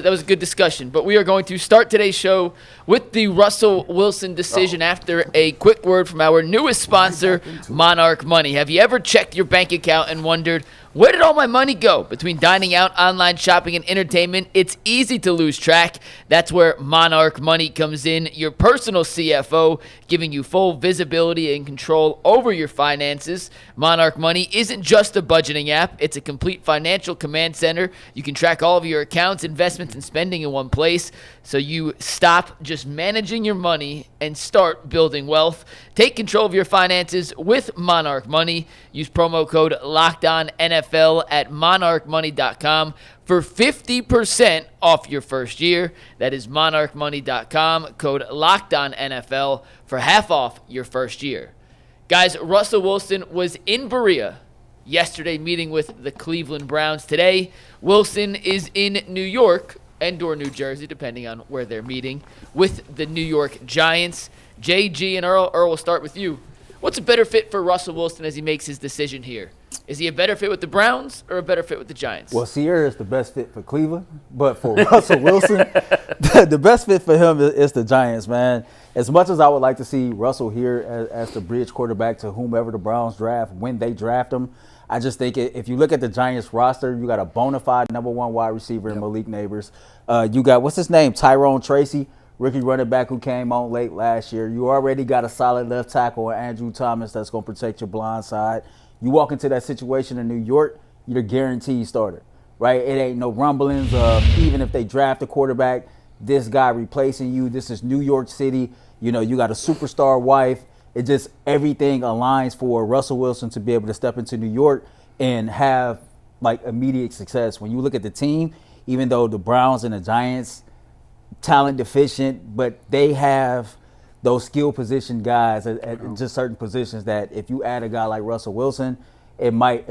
That was a good discussion, but we are going to start today's show with the Russell Wilson decision after a quick word from our newest sponsor, Monarch Money. Have you ever checked your bank account and wondered, where did all my money go? Between dining out, online shopping, and entertainment, it's easy to lose track. That's where Monarch Money comes in, your personal CFO, giving you full visibility and control over your finances. Monarch Money isn't just a budgeting app. It's a complete financial command center. You can track all of your accounts, investments, and spending in one place, so you stop just managing your money and start building wealth. Take control of your finances with Monarch Money. Use promo code LOCKEDONNFL at monarchmoney.com for 50% off your first year. That is monarchmoney.com, code LOCKEDONNFL for half off your first year. Guys, Russell Wilson was in Berea yesterday meeting with the Cleveland Browns. Today, Wilson is in New York and/or New Jersey, depending on where they're meeting, with the New York Giants. JG and Earl. Earl, we'll start with you. What's a better fit for Russell Wilson as he makes his decision here? Is he a better fit with the Browns or a better fit with the Giants? Well, Sierra is the best fit for Cleveland, but for Russell Wilson, the best fit for him is the Giants, man. As much as I would like to see Russell here as the bridge quarterback to whomever the Browns draft, when they draft him, I just think if you look at the Giants roster, you got a bona fide number one wide receiver in Malik Neighbors. You got, what's his name, Tyrone Tracy, rookie running back who came on late last year. You already got a solid left tackle, Andrew Thomas, that's going to protect your blind side. You walk into that situation in New York, you're a guaranteed starter, right? It ain't no rumblings of, even if they draft a quarterback, this guy replacing you. This is New York City. You know, you got a superstar wife. It just, everything aligns for Russell Wilson to be able to step into New York and have, like, immediate success. When you look at the team, even though the Browns and the Giants, talent deficient, but they have those skill position guys at just certain positions that if you add a guy like Russell Wilson, it might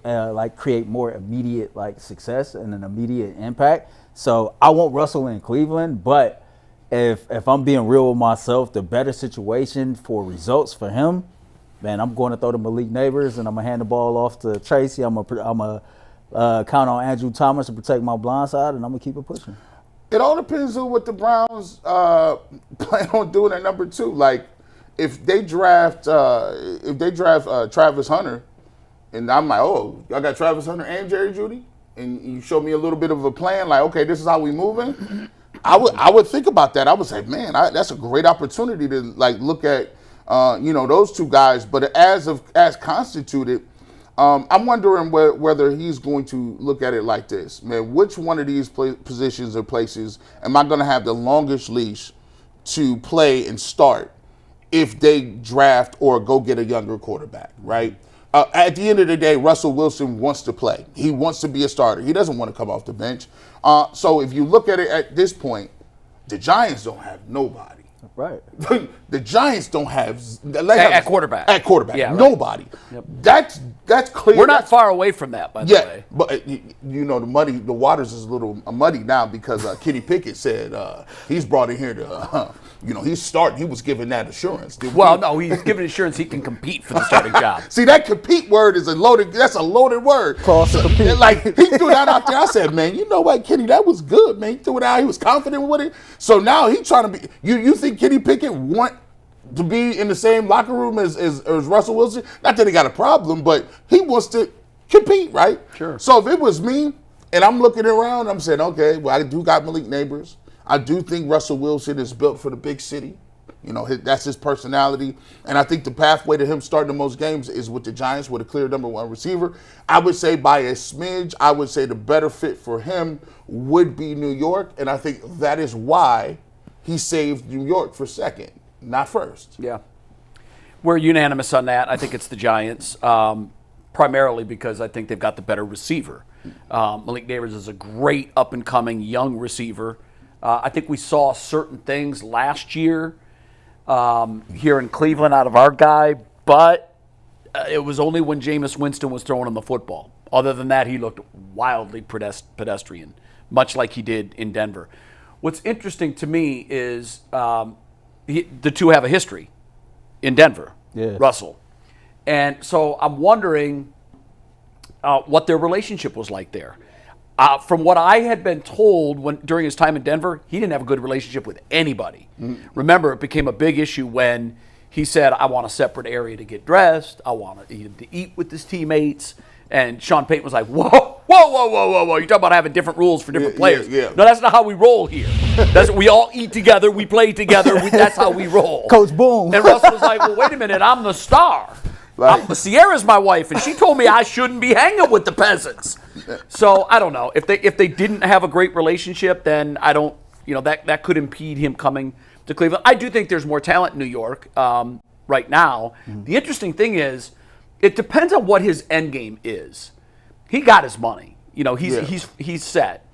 like create more immediate like success and an immediate impact. So I want Russell in Cleveland, but if I'm being real with myself, the better situation for results for him, man, I'm going to throw to Malik Neighbors and I'm gonna hand the ball off to Tracy. I'm gonna count on Andrew Thomas to protect my blind side, and I'm gonna keep it pushing. It all depends on what the Browns plan on doing at number two. Like, if they draft Travis Hunter, and I'm like, oh, y'all got Travis Hunter and Jerry Jeudy, and you show me a little bit of a plan, like, okay, this is how we moving. I would think about that. I would say, man, that's a great opportunity to like look at, those two guys. But as constituted. I'm wondering whether he's going to look at it like this. Man, which one of these positions or places am I going to have the longest leash to play and start if they draft or go get a younger quarterback, right? At the end of the day, Russell Wilson wants to play. He wants to be a starter. He doesn't want to come off the bench. So if you look at it at this point, the Giants don't have nobody. Right. The Giants don't have at quarterback. At quarterback, yeah, right. Nobody. Yep. That's clear. We're not far away from that, by the way. But the waters is a little muddy now because Kenny Pickett said he's brought in here to, he's starting. He was given that assurance. No, he's given assurance he can compete for the starting job. See, that compete word is a loaded word. Clause to compete. Like he threw that out there. I said, man, you know what, Kenny, that was good, man. He threw it out. He was confident with it. So now he's trying to be. You think Kenny Pickett want to be in the same locker room as Russell Wilson? Not that he got a problem, but he wants to compete, right? Sure. So if it was me and I'm looking around, I'm saying, okay, well, I do got Malik Neighbors. I do think Russell Wilson is built for the big city. That's his personality. And I think the pathway to him starting the most games is with the Giants with a clear number one receiver. I would say by a smidge, I would say the better fit for him would be New York. And I think that is why he saved New York for second, not first. Yeah. We're unanimous on that. I think it's the Giants, primarily because I think they've got the better receiver. Malik Neighbors is a great up-and-coming young receiver. I think we saw certain things last year here in Cleveland out of our guy, but it was only when Jameis Winston was throwing him the football. Other than that, he looked wildly pedestrian, much like he did in Denver. What's interesting to me is the two have a history in Denver, Russell. And so I'm wondering what their relationship was like there. From what I had been told during his time in Denver, he didn't have a good relationship with anybody. Remember, it became a big issue when he said, I want a separate area to get dressed. I want him to eat with his teammates. And Sean Payton was like, whoa. You're talking about having different rules for different players. Yeah. No, that's not how we roll here. We all eat together. We play together. That's how we roll. Coach Boom. And Russell was like, well, wait a minute. I'm the star. Sierra's my wife, and she told me I shouldn't be hanging with the peasants. So I don't know. If they didn't have a great relationship, then I don't, that could impede him coming to Cleveland. I do think there's more talent in New York right now. The interesting thing is, it depends on what his end game is. He got his money. He's set.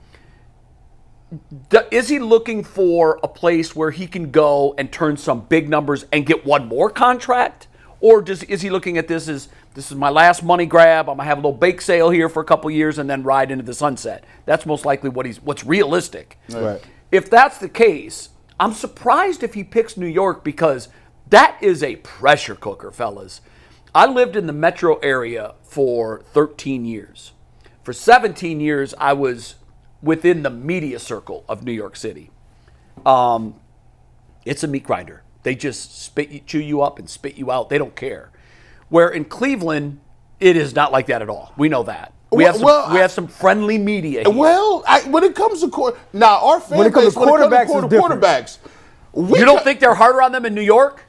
Is he looking for a place where he can go and turn some big numbers and get one more contract? Or is he looking at this as my last money grab? I'm going to have a little bake sale here for a couple years and then ride into the sunset. That's most likely what's realistic. Right. If that's the case, I'm surprised if he picks New York, because that is a pressure cooker, fellas. I lived in the metro area for 13 years. For 17 years, I was within the media circle of New York City. It's a meat grinder. They just chew you up and spit you out. They don't care. Where in Cleveland, it is not like that at all. We know that. We have some friendly media here. Well, when it comes to our fan When it comes base, to quarterbacks, we You don't think they're harder on them in New York?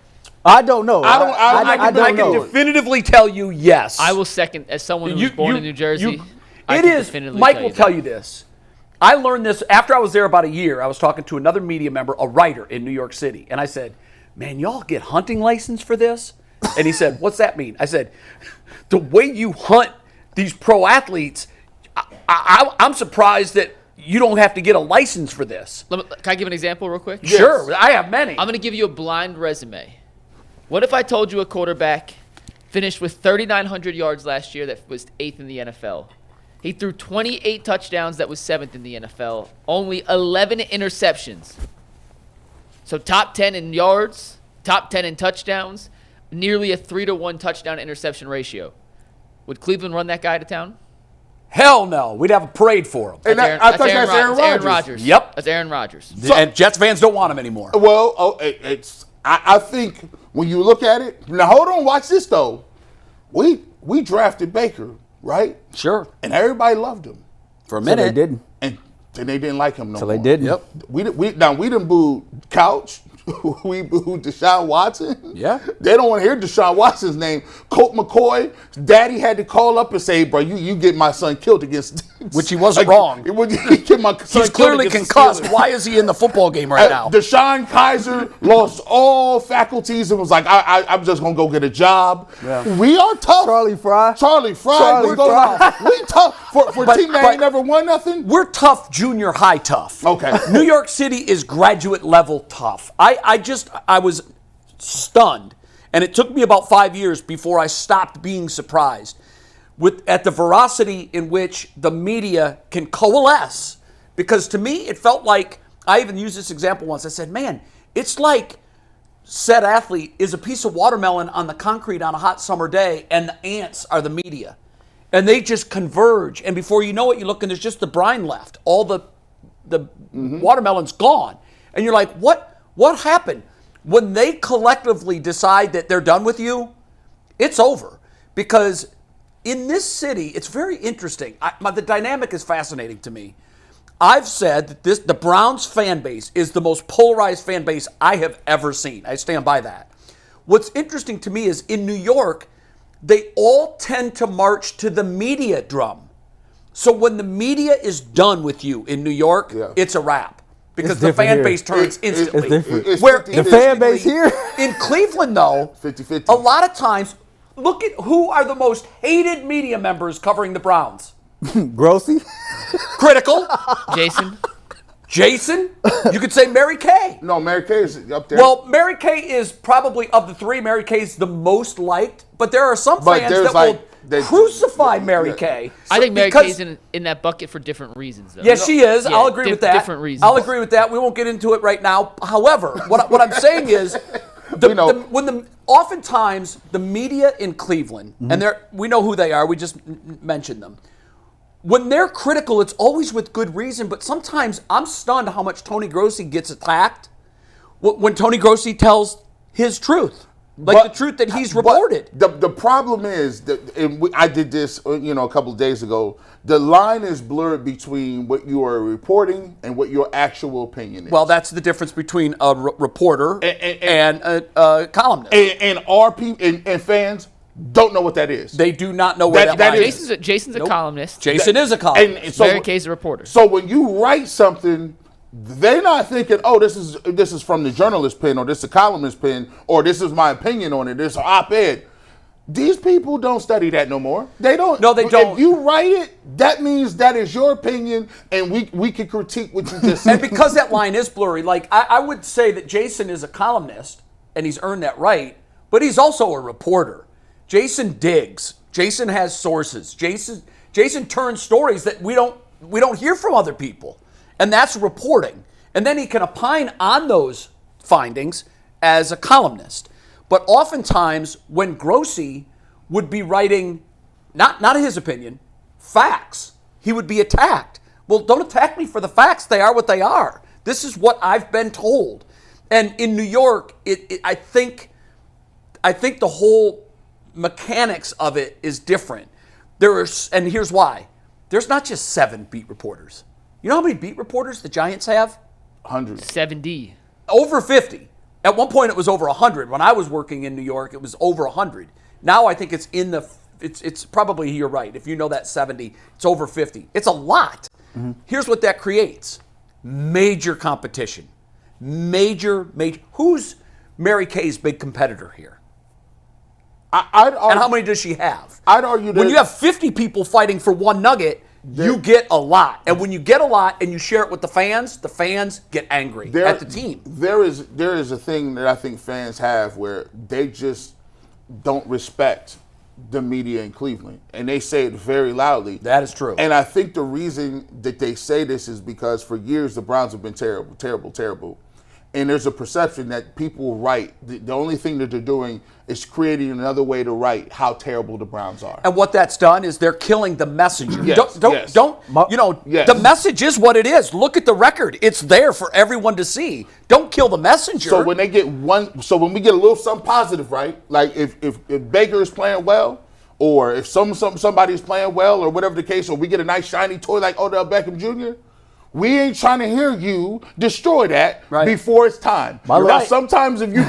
I don't know. I I can definitively tell you yes. I will second, as someone who was born in New Jersey. It is. Mike will tell you this. I learned this after I was there about a year. I was talking to another media member, a writer in New York City, and I said, "Man, y'all get hunting license for this?" And he said, "What's that mean?" I said, "The way you hunt these pro athletes, I'm surprised that you don't have to get a license for this." Can I give an example real quick? Yes. Sure, I have many. I'm going to give you a blind resume. What if I told you a quarterback finished with 3,900 yards last year that was 8th in the NFL? He threw 28 touchdowns that was 7th in the NFL. Only 11 interceptions. So top 10 in yards, top 10 in touchdowns, nearly a 3-to-1 touchdown interception ratio. Would Cleveland run that guy to town? Hell no. We'd have a parade for him. And I thought that's Aaron Rodgers. Yep. That's Aaron Rodgers. And Jets fans don't want him anymore. Well, I think when you look at it, now hold on, watch this though. We drafted Baker, right? Sure. And everybody loved him. For a So they minute. didn't. And then they didn't like him no So more. they didn't. Yep. We done booed Couch. We booed Deshaun Watson. Yeah. They don't want to hear Deshaun Watson's name. Colt McCoy, daddy had to call up and say, bro, you get my son killed against. Which he wasn't wrong. He get my son He's killed clearly against the concussed. Steelers. Why is he in the football game right now? Deshaun Kaiser lost all faculties and was like, I'm just going to go get a job. Yeah. We are tough. Charlie Fry. Charlie Fry. We tough. For a team that ain't never won nothing. We're tough, junior high tough. Okay. New York City is graduate level tough. I was stunned, and it took me about 5 years before I stopped being surprised at the veracity in which the media can coalesce. Because to me, it felt like, I even used this example once. I said, man, it's like said athlete is a piece of watermelon on the concrete on a hot summer day, and the ants are the media. And they just converge, and before you know it, you look and there's just the brine left. All the watermelon's gone. And you're like, what happened? When they collectively decide that they're done with you, it's over. Because in this city, it's very interesting. The dynamic is fascinating to me. I've said that the Browns fan base is the most polarized fan base I have ever seen. I stand by that. What's interesting to me is in New York, they all tend to march to the media drum. So when the media is done with you in New York, it's a wrap. Because the fan base turns instantly. It's different. Where The fan base here. in Cleveland, though, 50-50. a lot of times, look at who are the most hated media members covering the Browns. Grossy. Critical. Jason? You could say Mary Kay. No, Mary Kay is up there. Well, Mary Kay is probably, of the three, Mary Kay's the most liked. But there are some fans that will crucify Mary Kay. I think Mary Kay's in that bucket for different reasons, though. Yes, she is. Yeah, I'll agree with that. Different reasons. I'll agree with that. We won't get into it right now. However, what I'm saying is, oftentimes the media in Cleveland, and we know who they are. We just mentioned them. when they're critical, it's always with good reason, but sometimes I'm stunned how much Tony Grossi gets attacked when Tony Grossi tells his truth. Like the truth that he's reported. The problem is that I did this, a couple of days ago. The line is blurred between what you are reporting and what your actual opinion is. Well, that's the difference between a reporter and a columnist. And our people and fans don't know what that is. They do not know what that is. Jason's a columnist. Jason is a columnist. And so, Mary Kay's a reporter. So when you write something, they're not thinking, oh, this is from the journalist pen, or this is a columnist pen, or this is my opinion on it, this is an op-ed. These people don't study that no more. They don't. No, they don't. If you write it, that means that is your opinion, and we can critique what you just said. And because that line is blurry, like I would say that Jason is a columnist, and he's earned that right, but he's also a reporter. Jason digs. Jason has sources. Jason turns stories that we don't hear from other people. And that's reporting. And then he can opine on those findings as a columnist. But oftentimes, when Grossi would be writing, not his opinion, facts, he would be attacked. Well, don't attack me for the facts. They are what they are. This is what I've been told. And in New York, I think the whole mechanics of it is different. And here's why. There's not just 7 beat reporters. You know how many beat reporters the Giants have? 100. 70. Over 50. At one point, it was over 100. When I was working in New York, it was over 100. Now I think it's it's probably, you're right. If you know that 70, it's over 50. It's a lot. Mm-hmm. Here's what that creates. Major competition. Major. Who's Mary Kay's big competitor here? I'd argue, and how many does she have? I'd argue that when you have 50 people fighting for one nugget, you get a lot. And when you get a lot and you share it with the fans get angry at the team. There is a thing that I think fans have where they just don't respect the media in Cleveland. And they say it very loudly. That is true. And I think the reason that they say this is because for years the Browns have been terrible, terrible, terrible. And there's a perception that people write. The only thing that they're doing is creating another way to write how terrible the Browns are. And what that's done is they're killing the messenger. Yes, The message is what it is. Look at the record. It's there for everyone to see. Don't kill the messenger. So when we get a little something positive, right? Like if Baker is playing well, or if somebody's playing well, or whatever the case, or we get a nice shiny toy like Odell Beckham Jr., we ain't trying to hear you destroy that before it's time. Now, sometimes if you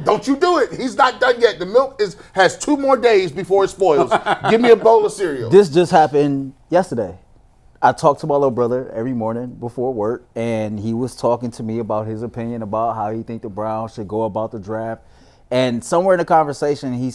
don't you do it. He's not done yet. The milk has 2 more days before it spoils. Give me a bowl of cereal. This just happened yesterday. I talk to my little brother every morning before work, and he was talking to me about his opinion about how he think the Browns should go about the draft. And somewhere in the conversation, he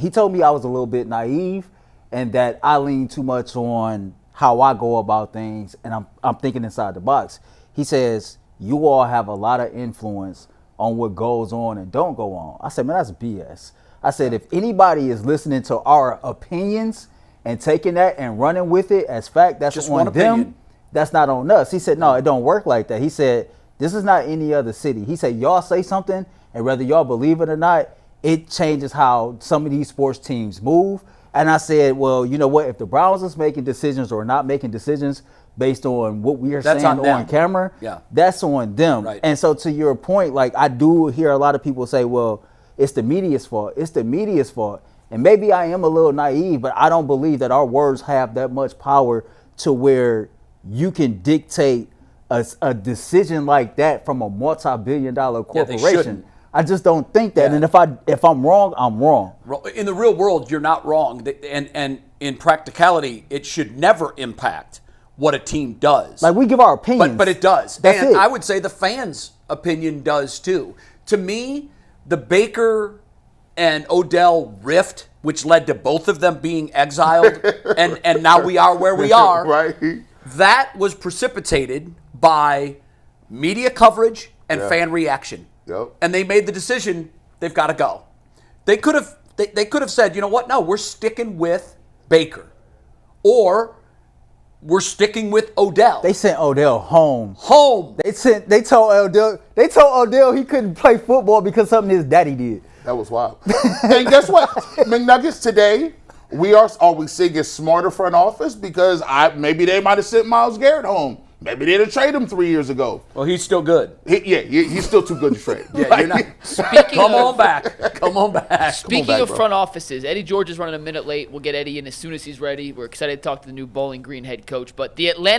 told me I was a little bit naive and that I lean too much on how I go about things, and I'm thinking inside the box. He says, you all have a lot of influence on what goes on and don't go on. I said, man, that's BS. I said, if anybody is listening to our opinions and taking that and running with it as fact, that's just on them. That's not on us. He said, no, it don't work like that. He said, this is not any other city. He said, y'all say something, and whether y'all believe it or not, it changes how some of these sports teams move. And I said, well, you know what? If the Browns is making decisions or not making decisions based on what we are saying on camera, that's on them. Right. And so to your point, like I do hear a lot of people say, well, it's the media's fault. It's the media's fault. And maybe I am a little naive, but I don't believe that our words have that much power to where you can dictate a decision like that from a multi-billion-dollar corporation. I just don't think that. And if I'm wrong, I'm wrong. In the real world, you're not wrong. And in practicality, it should never impact what a team does. Like we give our opinions. But it does. That's and it. I would say the fans' opinion does too. To me, the Baker and Odell rift, which led to both of them being exiled, and now we are where we are, right? That was precipitated by media coverage and fan reaction. Yep. And they made the decision they've got to go. They could have said, you know what? No, we're sticking with Baker, or we're sticking with Odell. They sent Odell home. They told Odell he couldn't play football because something his daddy did. That was wild. And guess what? McNuggets today are we seeing a smarter front office? Because maybe they might have sent Myles Garrett home. Maybe they didn't trade him 3 years ago. Well, he's still good. He's still too good to trade. Yeah, you're not. Come on back. Come on back. Speaking of front offices, Eddie George is running a minute late. We'll get Eddie in as soon as he's ready. We're excited to talk to the new Bowling Green head coach. But the Atlanta